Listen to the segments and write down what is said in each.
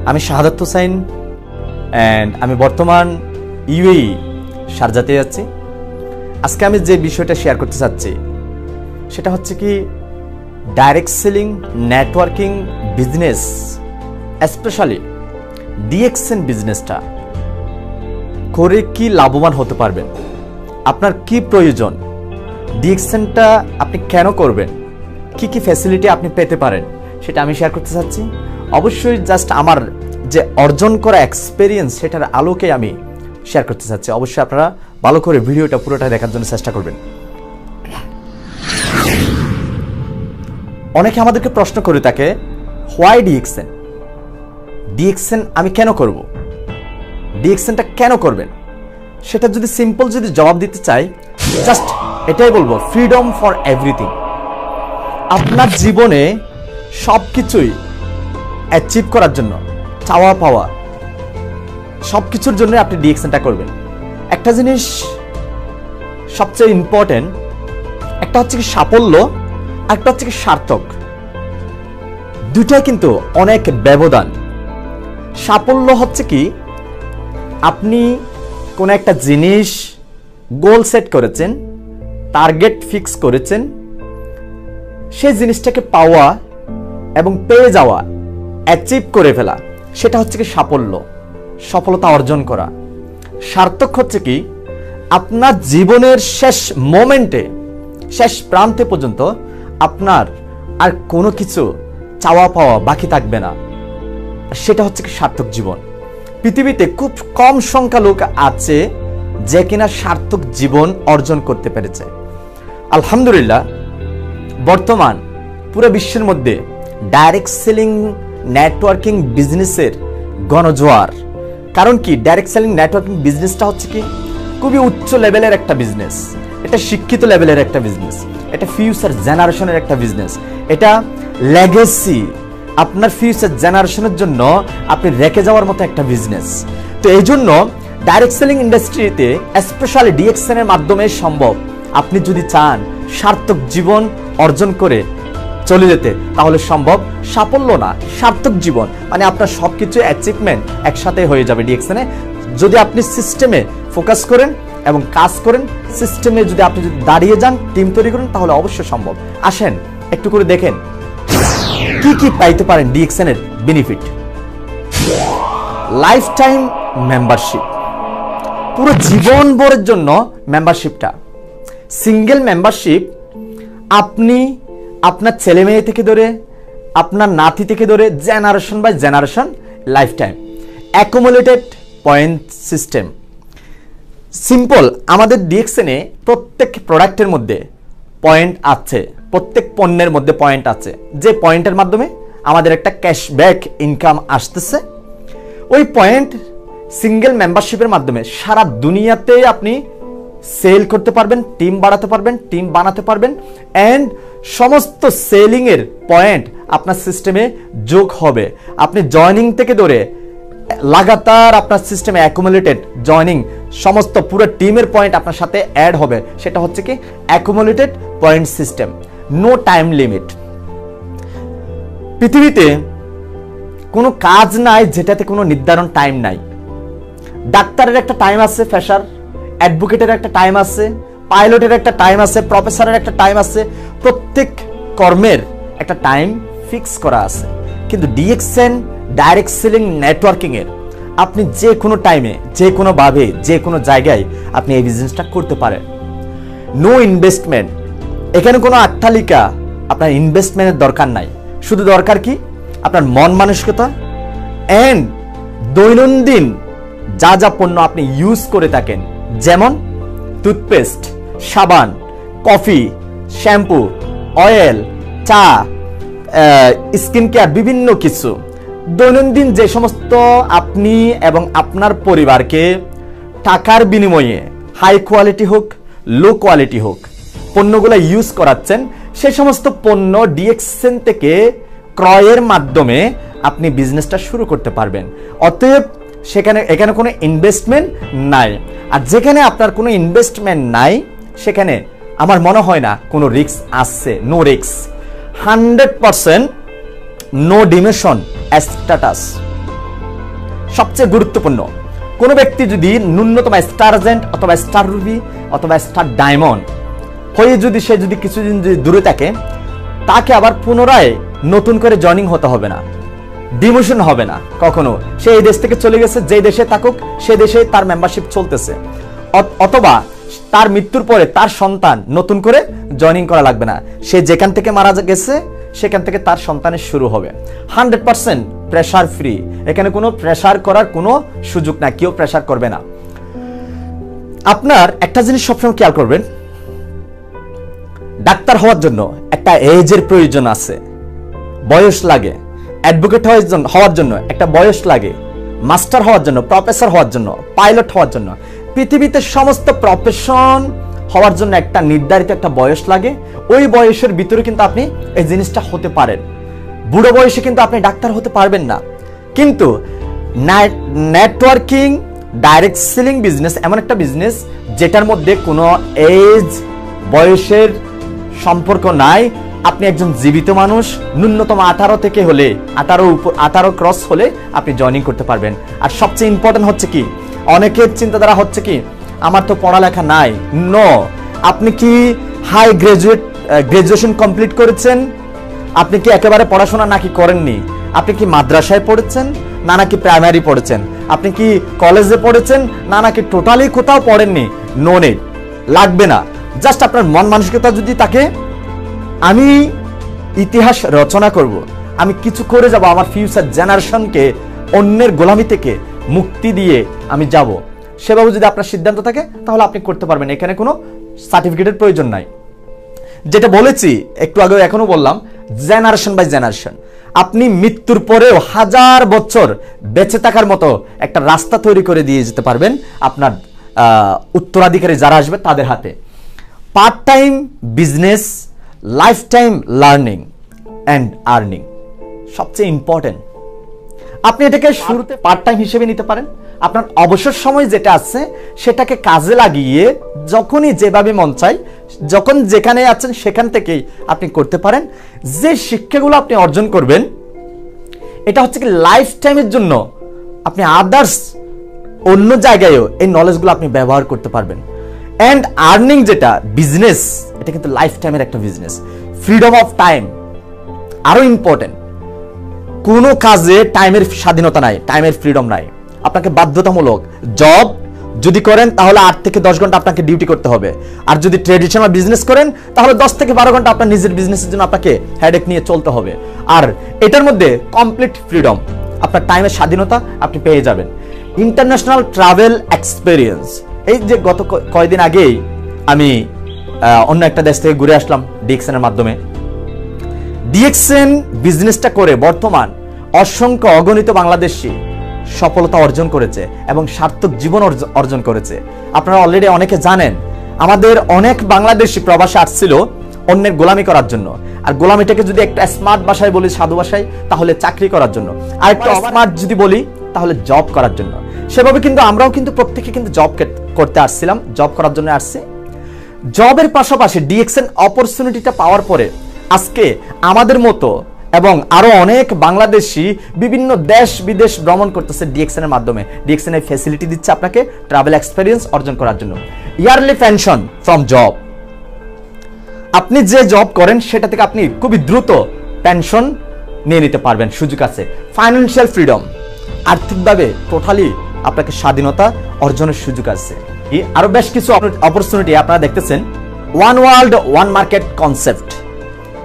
আমি শাহাদাত হোসাইন অ্যান্ড আমি বর্তমান ইউএই শারজাতে যাচ্ছি। আজকে আমি যে বিষয়টা শেয়ার করতে চাচ্ছি সেটা হচ্ছে কি direct selling networking business, specially DXN বিজনেসটা করে কি লাভবান হতে পারবেন, আপনার কি প্রয়োজন, ডিএক্সএনটা আপনি কেন করবেন, কি কি ফ্যাসিলিটি আপনি পেতে পারেন সেটা আমি শেয়ার করতে চাচ্ছি। অবশ্যই জাস্ট আমার যে অর্জন করা এক্সপেরিয়েন্স সেটার আলোকে আমি শেয়ার করতে চাচ্ছি। অবশ্যই আপনারা ভালো করে ভিডিওটা পুরোটা দেখার জন্য চেষ্টা করবেন। অনেকে আমাদেরকে প্রশ্ন করে থাকে, হোয়াই ডিএক্সএন, ডিএক্সএন আমি কেন করব, ডিএক্সএনটা কেন করবেন? সেটা যদি সিম্পল যদি জবাব দিতে চাই, জাস্ট এটাই বলবো, ফ্রিডম ফর এভরিথিং। আপনার জীবনে সব কিছুই অ্যাচিভ করার জন্য, চাওয়া পাওয়া সব কিছুর জন্য আপনি ডিএক্সএনটা করবেন। একটা জিনিস সবচেয়ে ইম্পর্টেন্ট, একটা হচ্ছে কি সাফল্য, একটা হচ্ছে কি সার্থক। দুইটাই কিন্তু অনেক ব্যবধান। সাফল্য হচ্ছে কি আপনি কোন একটা জিনিস গোল সেট করেছেন, টার্গেট ফিক্স করেছেন, সেই জিনিসটাকে পাওয়া এবং পেয়ে যাওয়া, অ্যাচিভ করে ফেলা, সেটা হচ্ছে কি সাফল্য, সফলতা অর্জন করা। সার্থক হচ্ছে কি আপনার জীবনের শেষ মোমেন্টে, শেষ প্রান্তে পর্যন্ত আপনার আর কোনো কিছু চাওয়া পাওয়া বাকি থাকবে না, সেটা হচ্ছে কি সার্থক জীবন। পৃথিবীতে খুব কম সংখ্যা লোক আছে যে কিনা সার্থক জীবন অর্জন করতে পেরেছে। আলহামদুলিল্লাহ, বর্তমান পুরো বিশ্বের মধ্যে ডাইরেক্ট সেলিং নেটওয়ার্কিং বিজনেসের গণজোয়ার। কারণ কি, ডাইরেক্ট সেলিং নেটওয়ার্কিং বিজনেসটা হচ্ছে কি খুবই উচ্চ লেভেলের একটা বিজনেস, এটা শিক্ষিত লেভেলের একটা বিজনেস, এটা ফিউচার জেনারেশনের একটা বিজনেস, এটা লেগেসি, আপনার ফিউচার জেনারেশনের জন্য আপনি রেখে যাওয়ার মতো একটা বিজনেস। তো এই জন্য ডাইরেক্ট সেলিং ইন্ডাস্ট্রিতে স্পেশালি ডিএক্সএন এর মাধ্যমে সম্ভব। আপনি যদি চান সার্থক জীবন অর্জন করে চলে যেতে, তাহলে সম্ভব। সাফল্য না, সার্থক জীবন মানে আপনার সবকিছু অ্যাচিভমেন্ট একসাথে হয়ে যাবে ডিএক্সএন এ, যদি আপনি সিস্টেমে ফোকাস করেন এবং কাজ করেন। সিস্টেমে যদি আপনি দাঁড়িয়ে যান, টিম তৈরি করেন, তাহলে অবশ্যই সম্ভব। আসেন একটু করে দেখেন কি কি পাইতে পারেন ডিএক্সএন এর বেনিফিট। লাইফ টাইম মেম্বারশিপ, পুরো জীবন ভরের জন্য মেম্বারশিপটা। সিঙ্গেল মেম্বারশিপ, আপনি আপনার ছেলে মেয়ে থেকে ধরে আপনার নাতি থেকে ধরে generation by generation lifetime accumulated point system. Simple, আমাদের ডিএক্সএন এ প্রত্যেক প্রোডাক্টের মধ্যে পয়েন্ট আছে, প্রত্যেক পণ্যের মধ্যে পয়েন্ট আছে, যে পয়েন্টের মাধ্যমে আমাদের একটা ক্যাশব্যাক ইনকাম আসতেছে। ওই পয়েন্ট সিঙ্গেল মেম্বারশিপের মাধ্যমে সারা দুনিয়াতে আপনি সেল করতে পারবেন, টিম বাড়াতে পারবেন, টিম বানাতে পারবেন, অ্যান্ড সমস্ত সেলিং এর পয়েন্ট আপনার সিস্টেমে যোগ হবে। আপনি জয়নিং থেকে ধরে লাগাতার আপনার সিস্টেমে অ্যাকুমুলেটেড জয়নিং, সমস্ত পুরো টিমের পয়েন্ট আপনার সাথে অ্যাড হবে। সেটা হচ্ছে কি accumulated point system, no time limit. পৃথিবীতে কোনো কাজ নাই যেটাতে কোনো নির্ধারণ টাইম নাই। ডাক্তারের একটা টাইম আছে, ফ্রেশার অ্যাডভোকেটের একটা টাইম আছে, পাইলটের একটা টাইম আছে, প্রফেসরের একটা টাইম আছে। প্রত্যেক কর্মের একটা টাইম ফিক্স করা আছে। কিন্তু ডিএক্সএন ডাইরেক্ট সেলিং নেটওয়ার্কিং এর আপনি যে কোনো টাইমে, যে কোনো ভাবে, যে কোনো জায়গায় আপনি এই বিজনেসটা করতে পারেন। নো ইনভেস্টমেন্ট, এখানে কোনো আট্টালিকা, আপনার ইনভেস্টমেন্টের দরকার নাই। শুধু দরকার কি আপনার মন মানসিকতা এন্ড দৈনন্দিন যা যা পণ্য আপনি ইউজ করে থাকেন, যেমন টুথপেস্ট, সাবান, কফি, শ্যাম্পু, অয়েল, চা, স্কিন কেয়ার, বিভিন্ন কিছু দৈনন্দিন যে সমস্ত আপনি এবং আপনার পরিবারকে টাকার বিনিময়ে হাই কোয়ালিটি হোক লো কোয়ালিটি হোক পণ্যগুলো ইউজ করাচ্ছেন, সেই সমস্ত পণ্য ডিএক্সএন থেকে ক্রয়ের মাধ্যমে আপনি বিজনেসটা শুরু করতে পারবেন। অতএব এখানে কোনো ইনভেস্টমেন্ট নাই। আর যেখানে আপনার কোনো ইনভেস্টমেন্ট নাই, সেখানে আমার মনে হয় না কোনো রিস্ক আসছে। No risk, 100% no demotion status. সবচেয়ে গুরুত্বপূর্ণ, কোনো ব্যক্তি যদি ন্যূনতম স্টার এজেন্ট অথবা স্টার রুবি অথবা স্টার ডায়মন্ড হয়ে যদি সে যদি কিছুদিন যদি দূরে থাকে, তাকে আবার পুনরায় নতুন করে জয়েনিং হতে হবে না, ডিমোশন হবে না কখনো। সে এই দেশ থেকে চলে গেছে, যে দেশে থাকুক সে দেশে তার মেম্বারশিপ চলতেছে, অথবা তার মৃত্যুর পরে তার সন্তান নতুন করে জয়েনিং করা লাগবে না। সে যেখান থেকে মারা গেছে সেখান থেকে তার সন্তানের শুরু হবে। 100% প্রেসার ফ্রি, এখানে কোনো প্রেসার করার কোনো সুযোগ না, কেউ প্রেসার করবে না। আপনার একটা জিনিস সবসময় খেয়াল করবেন, ডাক্তার হওয়ার জন্য একটা এজের প্রয়োজন আছে, বয়স লাগে। অ্যাডভোকেট হওয়ার জন্য একটা বয়স লাগে, মাস্টার হওয়ার জন্য, প্রফেসর হওয়ার জন্য, পাইলট হওয়ার জন্য, পৃথিবীতে সমস্ত প্রফেশন হওয়ার জন্য একটা নির্ধারিত একটা বয়স লাগে। ওই বয়সের ভিতরে কিন্তু আপনি এই জিনিসটা হতে পারেন। বুড়ো বয়সে কিন্তু আপনি ডাক্তার হতে পারবেন না। কিন্তু নেটওয়ার্কিং ডাইরেক্ট সেলিং বিজনেস এমন একটা বিজনেস যেটার মধ্যে কোনো এজ বয়সের সম্পর্ক নাই। আপনি একজন জীবিত মানুষ, ন্যূনতম 18 থেকে হলে 18 ক্রস হলে আপনি জয়েনিং করতে পারবেন। আর সবচেয়ে ইম্পর্টেন্ট হচ্ছে কি, অনেকের চিন্তাধারা হচ্ছে কি আমার তো পড়ালেখা নাই। নো, আপনি কি হাই গ্রাজুয়েশন কমপ্লিট করেছেন? আপনি কি একেবারে পড়াশোনা নাকি করেননি? আপনি কি মাদ্রাসায় পড়েছেন না নাকি প্রাইমারি পড়েছেন? আপনি কি কলেজে পড়েছেন না নাকি টোটালি কোথাও পড়েননি? নো নিড, লাগবে না। জাস্ট আপনার মন মানসিকতা যদি থাকে আমি ইতিহাস রচনা করব, আমি কিছু করে যাব, আমার ফিউচার জেনারেশনকে অন্যের গোলামি থেকে মুক্তি দিয়ে আমি যাব, সেভাবে যদি আপনার সিদ্ধান্ত থাকে তাহলে আপনি করতে পারবেন। এখানে কোনো সার্টিফিকেটের প্রয়োজন নাই। যেটা বলেছি একটু আগে, এখনো বললাম, জেনারেশন বাই জেনারেশন আপনি মৃত্যুর পরেও 1000 বছর বেঁচে থাকার মতো একটা রাস্তা তৈরি করে দিয়ে যেতে পারবেন আপনার উত্তরাধিকারী যারা আসবে তাদের হাতে। Part time business, life time learning and earning সবচেয়ে ইম্পর্টেন্ট। আপনি এটাকে শুরুতে পার্ট টাইম হিসেবে নিতে পারেন। আপনার অবসর সময় যেটা আছে সেটাকে কাজে লাগিয়ে যখনই যেভাবে মন চায়, যখন যেখানে আছেন সেখান থেকেই আপনি করতে পারেন। যে শিক্ষাগুলো আপনি অর্জন করবেন এটা হচ্ছে কি লাইফ টাইমের জন্য, আপনি আদার্স অন্য জায়গায়ও এই নলেজগুলো আপনি ব্যবহার করতে পারবেন। অ্যান্ড আর্নিং যেটা বিজনেস, এটা কিন্তু লাইফ টাইমের একটা বিজনেস। ফ্রিডম অফ টাইম আরো ইম্পর্টেন্ট। কোনো কাজে টাইমের স্বাধীনতা নাই, টাইমের ফ্রিডম নাই। আপনাকে বাধ্যতামূলক জব যদি করেন তাহলে 8 থেকে 10 ঘন্টা আপনাকে ডিউটি করতে হবে। আর যদি ট্রেডিশনাল বিজনেস করেন তাহলে 10 থেকে 12 ঘন্টা আপনার নিজের বিজনেসের জন্য আপনাকে হেডেক নিয়ে চলতে হবে। আর এটার মধ্যে কমপ্লিট ফ্রিডম, আপনার টাইমের স্বাধীনতা আপনি পেয়ে যাবেন। ইন্টারন্যাশনাল ট্রাভেল এক্সপেরিয়েন্স, এই যে গত কয়েকদিন আগেই আমি অন্য একটা দেশ থেকে ঘুরে আসলাম ডিএক্সএনের মাধ্যমে। ডিএক্সএন বিজনেসটা করে বর্তমান অসংখ্য অগণিত বাংলাদেশি সফলতা অর্জন করেছে এবং সার্থক জীবন অর্জন করেছে। আপনারা অলরেডি অনেকে জানেন আমাদের অনেক বাংলাদেশি প্রবাসী আসছিল অন্যের গোলামি করার জন্য। আর গোলামিটাকে যদি একটা স্মার্ট ভাষায় বলি, সাধু ভাষায়, তাহলে চাকরি করার জন্য। আর একটু স্মার্ট যদি বলি তাহলে জব করার জন্য। সেভাবে কিন্তু আমরাও কিন্তু প্রত্যেকে কিন্তু জব করতে আসছিলাম, জব করার জন্য আসছি। জবের পাশাপাশি ডিএক্সএন অপরচুনিটিটা পাওয়ার পরে আজকে আমাদের মতো এবং আরো অনেক বাংলাদেশি বিভিন্ন দেশ বিদেশ ভ্রমণ করতেছে ডিএক্সএন এর মাধ্যমে। ডিএক্সএন এর ফ্যাসিলিটি দিচ্ছে আপনাকে ট্রাভেল এক্সপেরিয়েন্স অর্জন করার জন্য। ইয়ারলি পেনশন ফ্রম জব, আপনি যে জব করেন সেটা থেকে আপনি খুবই দ্রুত পেনশন নিয়ে নিতে পারবেন, সুযোগ আছে। ফাইন্যান্সিয়াল ফ্রিডম, আর্থিকভাবে টোটালি আপনাকে স্বাধীনতা অর্জনের সুযোগ আছে। আরো বেশ কিছু অপরচুনিটি আপনারা দেখতেছেন। One world one market concept,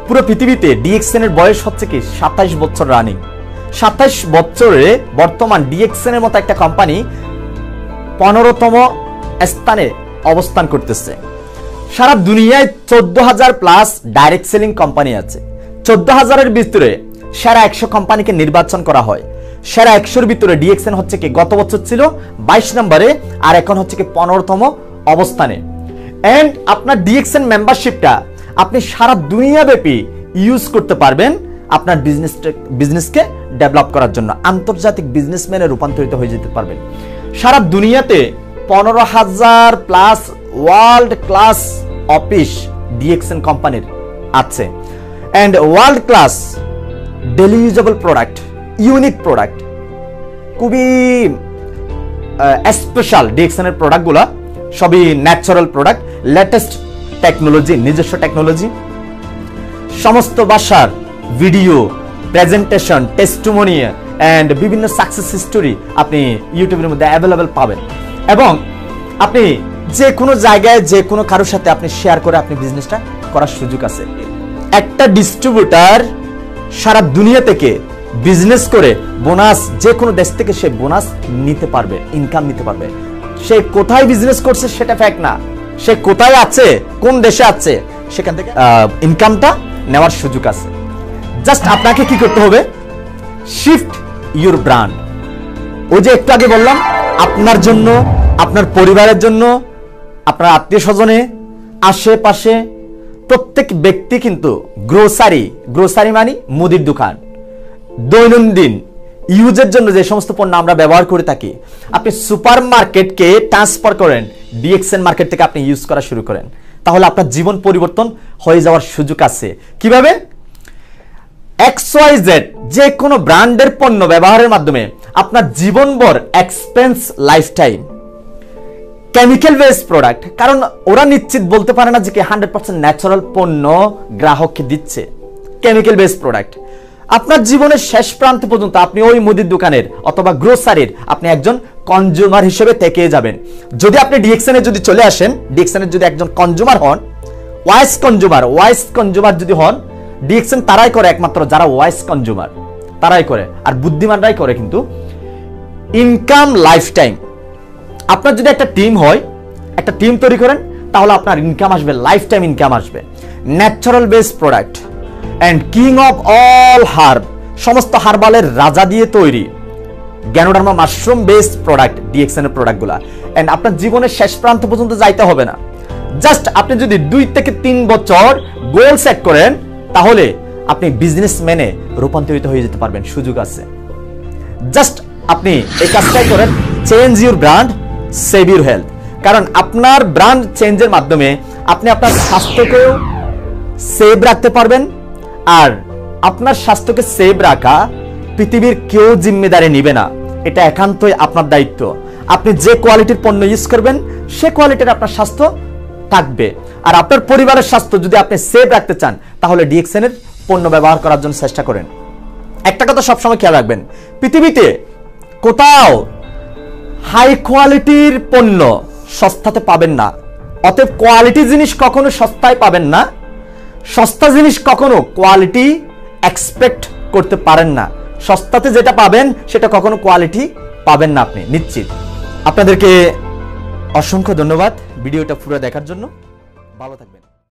পুরো পৃথিবীতে ডিএক্সএন এর বয়স হচ্ছে কি 27 বছর রানিং। 27 বছরে বর্তমান ডিএক্সএন এর মতো একটা কোম্পানি 15তম স্থানে অবস্থান করতেছে। সারা দুনিয়ায় 14,000 প্লাস ডাইরেক্ট সেলিং কোম্পানি আছে। 14,000-এর ভিতরে সেরা 100 কোম্পানিকে নির্বাচন করা হয়। সেরা 100-এর ভিতরে ডিএক্সএন হচ্ছে কি গত বছর ছিল 22 নম্বরে, আর এখন হচ্ছে কি 15তম অবস্থানে। এন্ড আপনার ডিএক্সএন মেম্বারশিপটা আপনি সারা দুনিয়া ব্যাপী ইউজ করতে পারবেন আপনার বিজনেসকে ডেভেলপ করার জন্য। আন্তর্জাতিক বিজনেসম্যানে রূপান্তরিত হয়ে যেতে পারবেন। সারা দুনিয়াতে 15,000 plus world class office DXN কোম্পানির আছে। And world class daily usable product, unique product, খুবই স্পেশাল ডিএক্সএন এর প্রোডাক্টগুলো সবই ন্যাচারাল প্রোডাক্ট, লেটেস্ট টেকনোলজি, নিজস্ব টেকনোলজি। সমস্ত ভাষার ভিডিও, প্রেজেন্টেশন, টেস্টিমোনি এন্ড বিভিন্ন সাকসেস স্টোরি আপনি ইউটিউবের মধ্যে অ্যাভেলেবেল পাবেন, এবং আপনি যে কোনো জায়গায় যে কোনো কারোর সাথে আপনি শেয়ার করে আপনি বিজনেসটা করার সুযোগ আছে। একটা ডিস্ট্রিবিউটর সারা দুনিয়া থেকে বিজনেস করে বোনাস, যে কোনো দেশ থেকে সে বোনাস নিতে পারবে, ইনকাম নিতে পারবে। সে কোথায় বিজনেস করছে সেটা ফ্যাক্ট না, সে কোথায় আছে, কোন দেশে আছে, সেখান থেকে ইনকামটা নেওয়ার সুযোগ আছে। জাস্ট আপনাকে কি করতে হবে, শিফট ইউর ব্র্যান্ড। ওই যে একটু আগে বললাম, আপনার জন্য, আপনার পরিবারের জন্য, আপনার আত্মীয় স্বজনে, আশেপাশে প্রত্যেক ব্যক্তি কিন্তু গ্রোসারি মানে মুদির দোকান, দৈনন্দিন ইউজের জন্য যে সমস্ত পণ্য আমরা ব্যবহার করে থাকি, আপনি সুপার মার্কেটকে ট্রান্সফার করেন, ডিএক্সএন মার্কেট থেকে আপনি ইউজ করা শুরু করেন, তাহলে আপনার জীবন পরিবর্তন হয়ে যাওয়ার সুযোগ আছে। কিভাবে? XYZ যে কোনো ব্র্যান্ডের পণ্য ব্যবহারের মাধ্যমে আপনার জীবনভর expense lifetime, chemical base product, কারণ ওরা নিশ্চিত বলতে পারে না যে কি 100% ন্যাচারাল পণ্য গ্রাহককে দিচ্ছে। কেমিক্যাল বেস প্রোডাক্ট আপনার জীবনের শেষ প্রান্ত পর্যন্ত আপনি ওই মুদির দোকানের অথবা গ্রোসারির আপনি একজন কনজিউমার হিসেবে থেকে যাবেন। যদি আপনি ডিএক্সএন এ যদি চলে আসেন, ডিএক্সএন এর যদি একজন কনজিউমার হন, ওয়াইস কনজিউমার যদি হন, ডিএক্সএন তারাই করে, একমাত্র যারা ওয়াইস কনজিউমার তারাই করে, আর বুদ্ধিমানরাই করে কিন্তু ইনকাম লাইফটাইম। আপনার যদি একটা টিম হয়, একটা টিম তৈরি করেন, তাহলে আপনার ইনকাম আসবে, লাইফ টাইম ইনকাম আসবে। Natural base product and king of all herb, সমস্ত হার্বালের রাজা দিয়ে তৈরি Ganoderma mushroom based product, DXN এর প্রোডাক্টগুলা। এন্ড আপনার জীবনের শেষ প্রান্ত পর্যন্ত যাইতে হবে না। জাস্ট আপনি যদি 2 থেকে 3 বছর গোল সেট করেন, তাহলে আপনি বিজনেসম্যানে রূপান্তরিত হয়ে যেতে পারবেন, সুযোগ আছে। জাস্ট আপনি এই কাজটাই করেন, change your brand, save your health. কারণ আপনার ব্র্যান্ড চেঞ্জের মাধ্যমে আপনি আপনার স্বাস্থ্যকেও সেভ রাখতে পারবেন, আর আপনার স্বাস্থ্যকে সেভ রাখা পৃথিবীর কেউ জিম্মেদারি নিবে না, এটা একান্তই আপনার দায়িত্ব। আপনি যে কোয়ালিটির পণ্য ইউজ করবেন, সে কোয়ালিটির আপনার স্বাস্থ্য থাকবে। আর আপনার পরিবারের স্বাস্থ্য যদি আপনি সেভ রাখতে চান, তাহলে ডিএক্সএন এর পণ্য ব্যবহার করার জন্য চেষ্টা করেন। একটা কথা সবসময় খেয়াল রাখবেন, পৃথিবীতে কোথাও হাই কোয়ালিটির পণ্য সস্তাতে পাবেন না। অতএব কোয়ালিটি জিনিস কখনো সস্তায় পাবেন না, সস্তা জিনিস কখনো কোয়ালিটি এক্সপেক্ট করতে পারেন না। সস্তাতে যেটা পাবেন সেটা কখনো কোয়ালিটি পাবেন না, আপনি নিশ্চিত। আপনাদেরকে অসংখ্য ধন্যবাদ ভিডিওটা পুরো দেখার জন্য। ভালো থাকবেন।